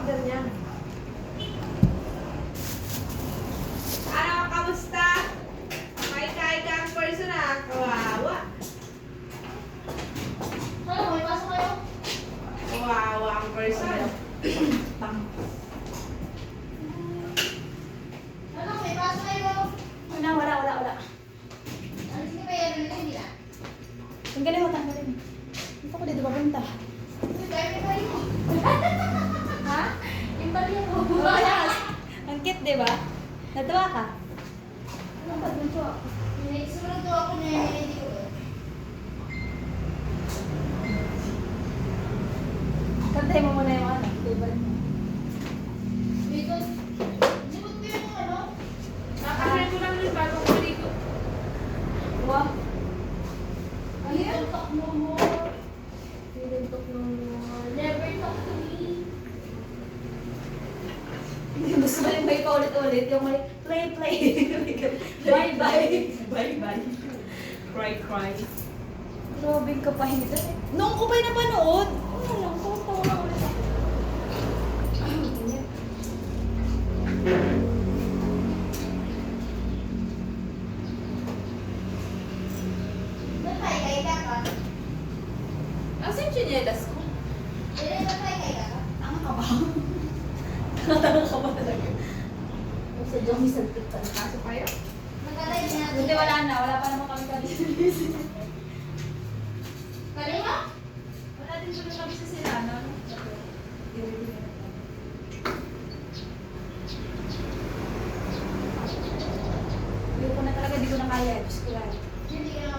order niya. Ano, kamusta? Kain-kain ka ang person ah. Kawawa. Ano, may pasok kayo? Kawawa ang person. Ano, may pasok kayo? Wala. Ano, sige pa yan, ano hindi na? Tanggalin mo. Ito ko dito papunta. Sige, may kayo. Ha? Yung bali ako. Ang cute, di ba? Natuwa ka? Ano ba dito ako? Sunod to ako na hindi ko. Kantay mo muna yung ano, diba? Dito. Sipot ko yung ano? Nakashare ko lang yung bago ko dito. Wow. Ano yan? Talk no more. Don't talk no more. Never talk to me. Gusto mo rin ba paulit-ulit? Yung may play. Bye-bye. Cry. Grabe ka pa hindi. Noong ko pa yung napanood. Ano lang, tawa lang ulit ako. Nagkay-kay ka ka? Asan yung chinelas ko? Hindi, nagkay-kay ka ka? Tama ka ba? Tama ka ba talaga? Sa Jomi Santik ka. Pasok kayo? Nagkatay niya. Hindi, wala na. Wala pa naman kami kabisi. Kanina? Wala din siya kami sa sila, no? Hindi ko na talaga, hindi ko na kaya. Gusto ko lang. Hindi ka